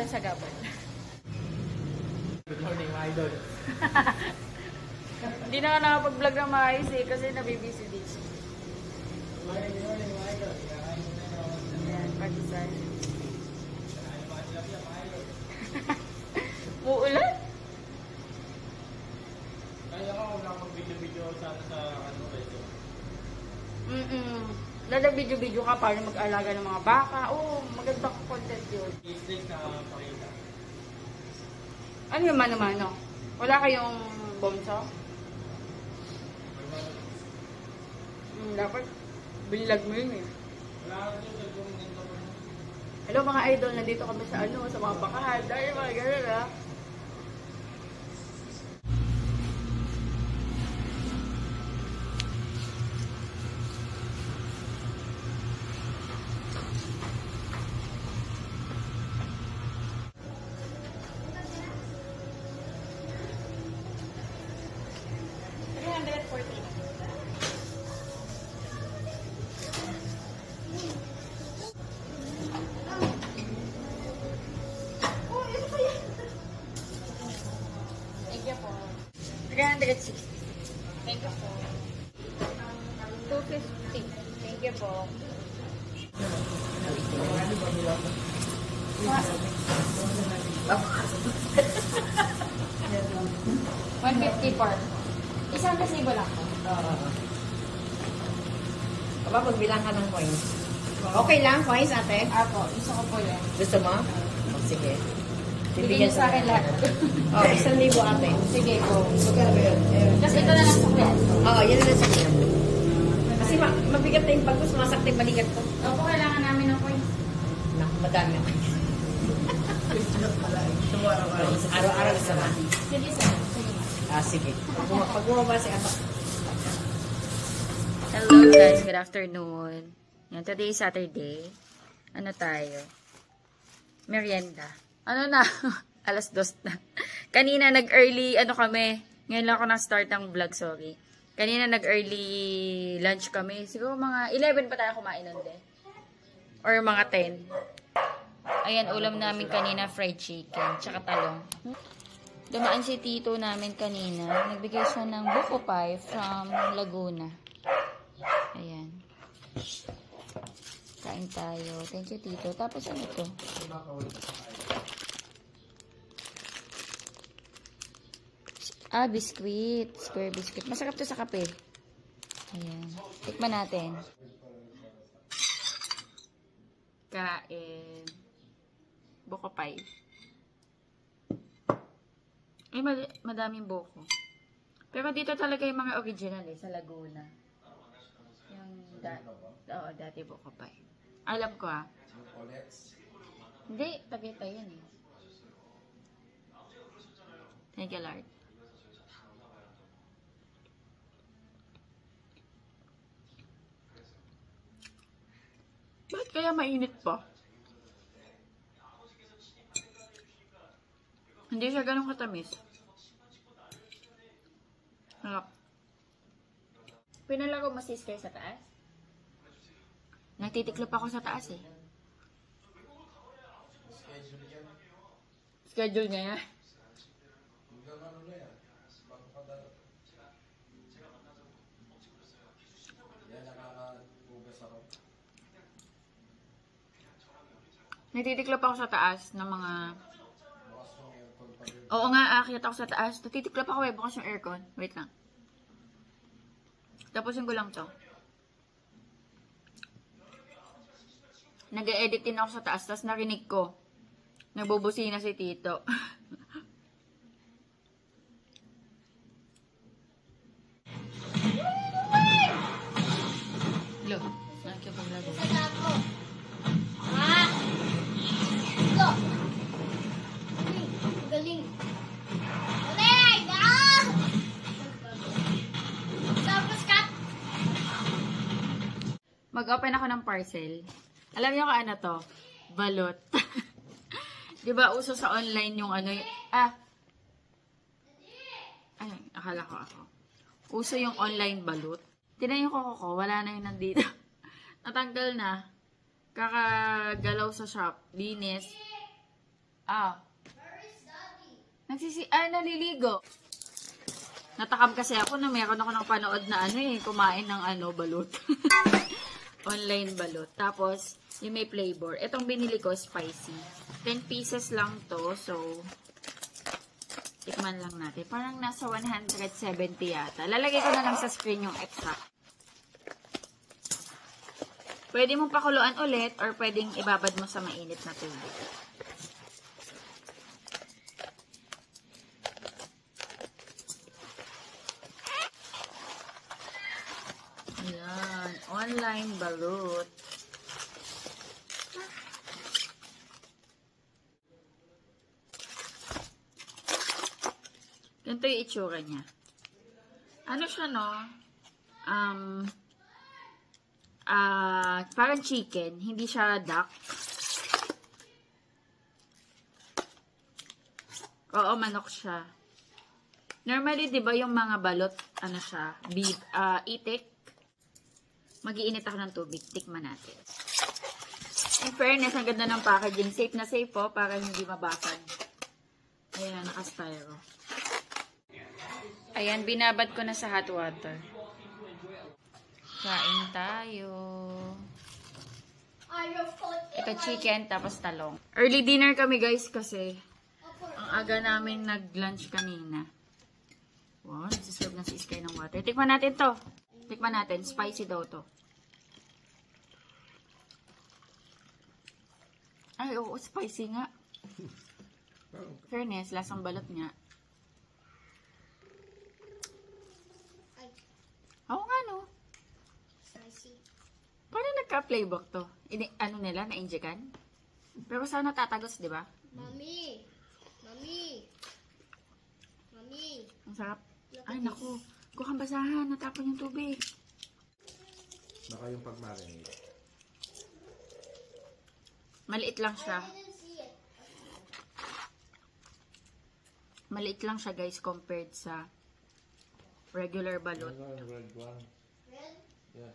lang sa gabal. Good morning, mga idol. Hindi na ako nakapag-vlog ng maayos eh, kasi nabibisi dito. Good morning, mga idol. Ayan, pag-isay. Uulan? Kaya ako kung nakapag-video-video sana sa ano kayo. Video-video ka para mag-alaga ng mga baka. Oo, magandang content yun. I-slate na pakita. Ano yung mano-mano? Wala kayong bonso? Dapat bilag mo yun eh. Wala ka dito sa kung nito. Hello mga idol, nandito kami sa sa mga bakahan. Dahil mga ganun ha. $360. Thank you po. $250. Thank you po. $154. Isang kasibo lang po. Aba, magbilang ka ng coins. Okay lang, coins, ate? Apo, gusto ko po yan. Gusto mo? Oh, sige. Bigyan niyo sa akin lahat. Oh, 1,000 ate. Sige po. Kasi ito na lang sa kuya. Oo, yan na sa kuya. Kasi mabigat na yung pagkus, masakit yung balikat ko. Opo, kailangan namin ng coins. Naku, madami ako. Araw-araw isa na. Sige, sir. Sige. Sige. Pag bumaba si Ato. Hello guys, good afternoon. Yan, today is Saturday. Ano tayo? Merienda. Ano na? Alas 2 na. Kanina nag-early, ano kami. Ngayon lang ako na-start ng vlog, sorry. Kanina nag-early lunch kami. Siguro mga 11 pa tayo kumain nun din. Or mga 10. Ayan, ulam namin kanina, fried chicken, tsaka talong. Dumaan si tito namin kanina. Nagbigay siya ng buko pie from Laguna. Ayan. Kain tayo. Thank you, tito. Tapos ano to? Biscuit. Square biscuit. Masarap to sa kape. Ayan. Tikman natin. Kain. Buko pie. Ay, madaming buko. Pero dito talaga yung mga original sa Laguna. Yung dati buko pie. Alam ko Hindi, Tagaytay yan eh. Thank you, Lord. Bakit kaya mainit pa? Hindi siya ganun katamis. Harap. Pinala ko masis kayo sa taas? Nagtitiklop ako sa taas eh. Schedule niya yan. Nagtitiklop ako sa taas ng mga... Oo nga, aakyat ako sa taas. Nagtitiklop ako bukas yung aircon. Wait lang. Tapusin ko lang to. Nag-e-edit din ako sa taas, tapos narinig ko. Nagbubusina si tito. Look, nakikipaglago. Galing. Mag-open ako ng parcel. Alam niyo kung ano to? Balot. Diba uso sa online yung ano ay, akala ko ako. Uso yung online balot. Tinan yung ko, wala na yung nandito. Natanggal na. Kakagalaw sa shop. Linis. Ah. Naliligo. Natakam kasi ako na meron ako ng panood na kumain ng balot. Online balot. Tapos, yung may flavor. Itong binili ko, spicy. 10 pieces lang to. So, tikman lang natin. Parang nasa 170 yata. Lalagay ko na lang sa screen yung exact. Pwede mong pakuluan ulit or pwedeng ibabad mo sa mainit na tubig. Ayan. Online balut. Ganito yung itsura niya. Ano siya, no? Parang chicken. Hindi siya duck. Oo, manok siya. Normally, di ba yung mga balot, ano siya, beef, itik. Mag-iinit ako ng tubig. Tikman natin. In fairness, ang ganda ng packaging. Safe na safe po, para hindi mabasag. Ayan, naka-styro. Ayan, binabad ko na sa hot water. Kain tayo. Ito chicken, tapos talong. Early dinner kami guys kasi ang aga namin nag-lunch kanina. Wow, nagsiserve na si Sky ng water. Tikman natin to. Tikman natin. Spicy daw to. Ay, oo, spicy nga. Fairness, lasang balot nga. Oo nga, no? Paano nagka-playbook to? Ano nila? Na-injekan? Pero sana tatagos, di ba? Mami! Ang sarap. Ay, naku. Kuhang basahan. Natapon yung tubig. Baka yung pag-marinate. Maliit lang siya. Maliit lang siya, guys, compared sa regular balot. Red one.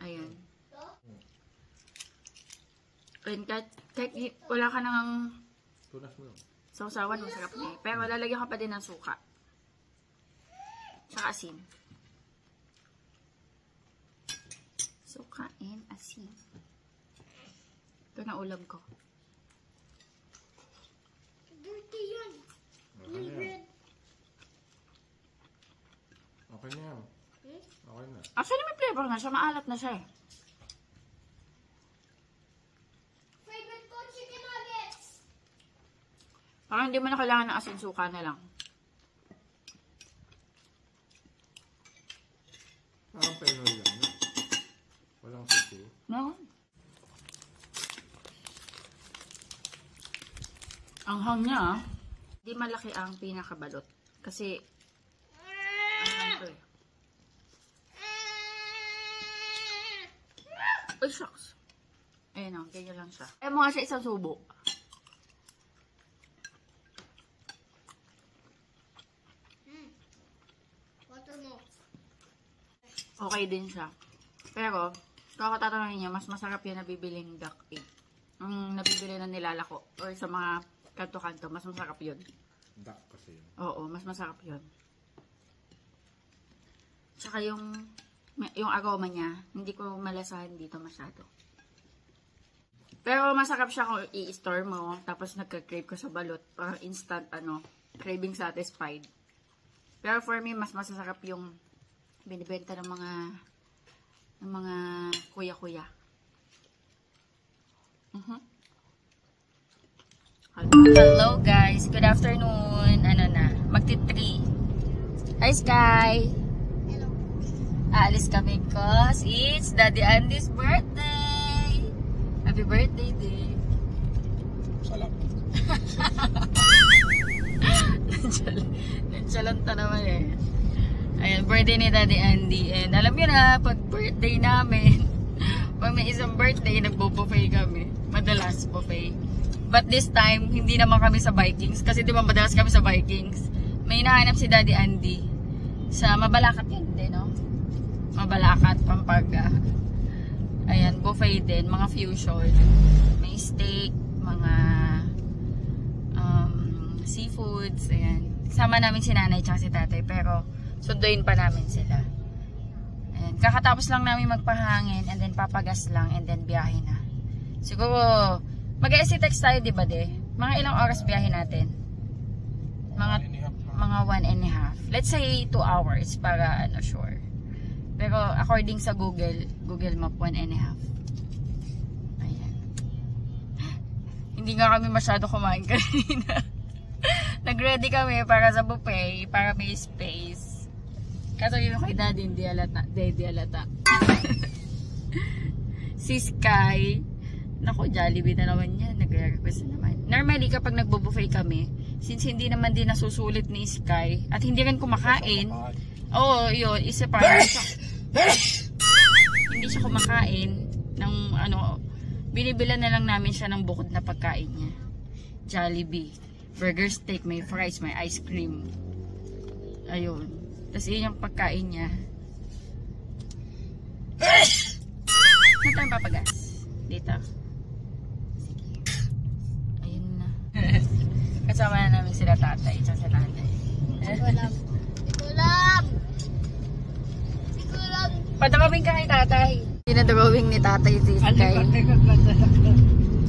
Ayan. And kahit wala ka nang Tunas mo. sausawan, masarap na eh. Pero lalagyan ka pa din ng suka. Tsaka asin. Suka and asin. Ito na ulam ko. Dirty yan. Okay na yan. Red. Okay na yan. Okay na. Actually, may flavor na siya. Maalat na siya eh. Favorite ko, chicken nuggets. Parang hindi mo na kailangan ng asin, suka na lang. Parang Pinoy lang. No? Walang sisi. No? Ang hang niya, hindi malaki ang pinakabalot. Kasi, ang hang ko eh. Ay, shucks. Ayan o, ganyan lang siya. Ayaw mo nga siya isang subo. Water mo. Okay din siya. Pero, kung ako tatanungin niya, mas masarap yan nabibiling duck egg. Ang nabibili na nilalako. Or sa mga kanto-kanto, mas masarap yun. Duck kasi yun. Oo, mas masarap yun. Tsaka yung aroma niya, hindi ko malasahan dito masyado. Pero masarap siya kung i-store mo, tapos nagka-crave ko sa balot, parang instant, craving satisfied. Pero for me, mas masasarap yung binibenta ng mga kuya-kuya. Hello guys, good afternoon. Magti-3. Hi Sky! Hello. Aalis kami cause it's Daddy Andy's birthday! Happy birthday, Dave! Salap. Nanchalanta naman eh. Ayan, birthday ni Daddy Andy. And alam nyo na, pag birthday namin, pag may isang birthday, nagbo-buffet kami. Madalas buffet. But this time, hindi naman kami sa Vikings. Kasi di ba madalas kami sa Vikings. May hinahanap si Daddy Andy. Sa Mabalacat yun, no? Mabalacat, Pampanga. Ayan, buffet din. Mga fusion. May steak, mga seafoods, ayan. Sama namin si nanay tsaka si tatay, pero sunduin pa namin sila. Ayan. Kakatapos lang namin magpahangin, and then papagas lang, and then biyahe na. Siguro, mag-SC-text tayo, di ba de? Mga ilang oras biyahe natin? Mga 1.5. Let's say 2 hours para sure. Pero according sa Google Map, 1.5. Ayan. Hindi nga kami masyado kumain kanina. Nag-ready kami para sa buffet, para may space. Kaso yung kay daddy, hindi alata. Si Sky, naku, Jollibee na naman yan. Nagre-request na naman. Normally, kapag nagbo-buffet kami, since hindi naman din nasusulit ni Sky, at hindi rin kumakain, yun, isa pa, hindi siya kumakain ng binibilan na lang namin siya ng bukod na pagkain niya. Jollibee. Burger steak, may fries, may ice cream. Ayun. Tapos yun yung pagkain niya. Saan tayo papagas? Dito. Sige. Ayun na. Kasama na namin sila tatay at sa nanay. Padrawing ka kay tatay. Dinadrawing ni tatay si Sky.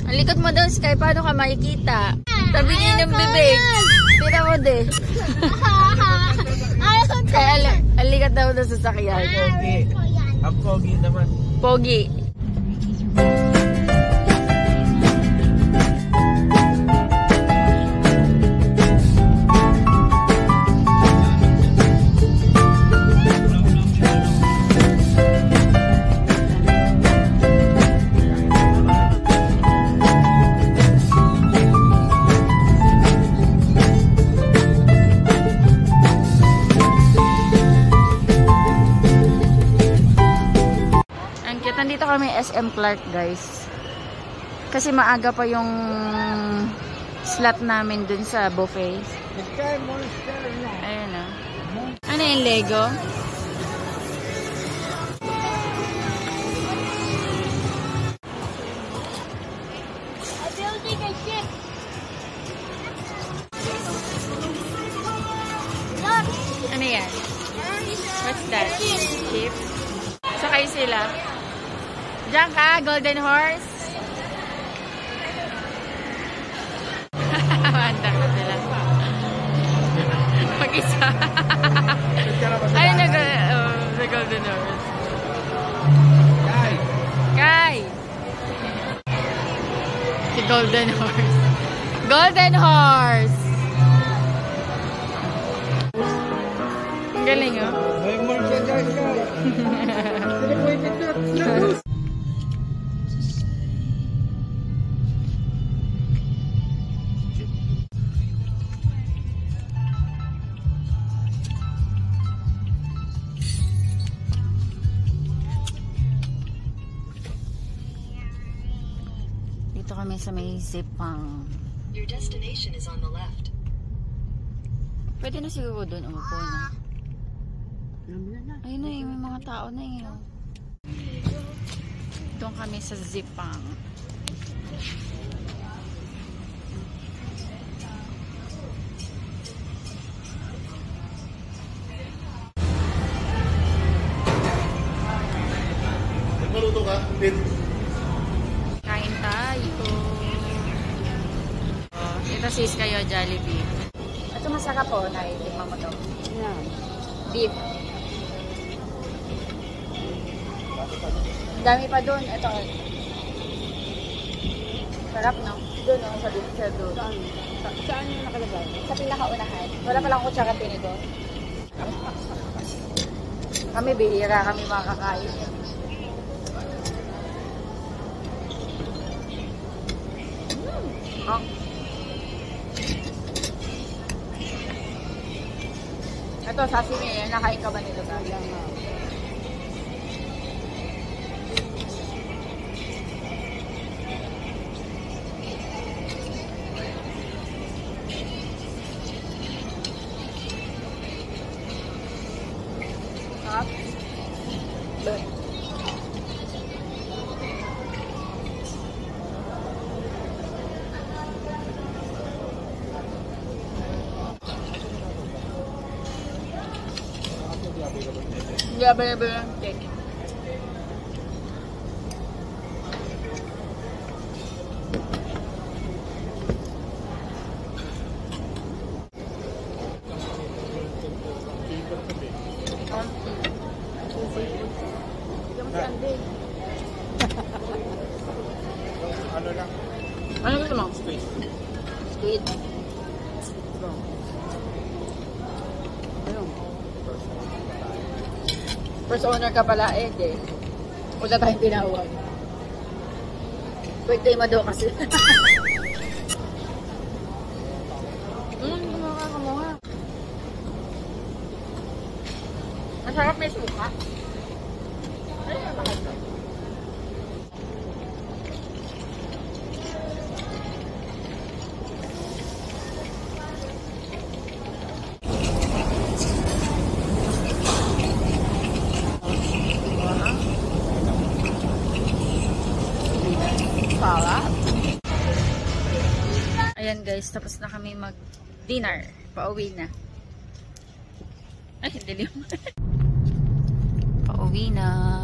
Ang likod mo daw, Sky. Paano ka makikita? Tabi niya ng bibig. Tira mo de. Kaya ang likod daw sa sasakyan. Pogi. Ang pogi naman. Pogi. Nandito kami SM Clark, guys. Kasi maaga pa yung slot namin dun sa buffet. Ayun na. Ano yung Lego? Building a ship. Ano yan? What's that? Ship? Sakay sila. Diyan ka, Golden Horse. Manda ka nila. Mag-isa. Ayun na, the Golden Horse. Kai! Si Golden Horse. Golden Horse! Ang galing, oh. Dito kami sa may Zipang. Your destination is on the left. Pwede na siguro doon umupo na. Ayun na eh, may mga tao na eh. Doon kami sa Zipang. Maluto ka? Kain tayo. Ito sis kayo, Jollibee. Ito masarap po, naitikman mo to. Yeah. Beef. Dami pa doon. Ito. Sarap, no? Doon, no? Sa beef sa doon. Saan yung nakalagay? Sa pinakaunahan. Wala palang kutsara tinigo. Kami bihira, kami makakain. Oh. Ito, sashimi yan. Nakain ka ba nito? Sarap. Doon. Hindi available ng cake. Ano lang? Ano gusto mo? Squid. Squid. First owner ka pala eh. Wala tayong tinawag. Birthday mo daw kasi. Kumakamuha. Masarap may suka. Ano yung bakit ko? Ayan guys, tapos na kami mag-dinner. Pauwi na. Ay, hindi. Pauwi na.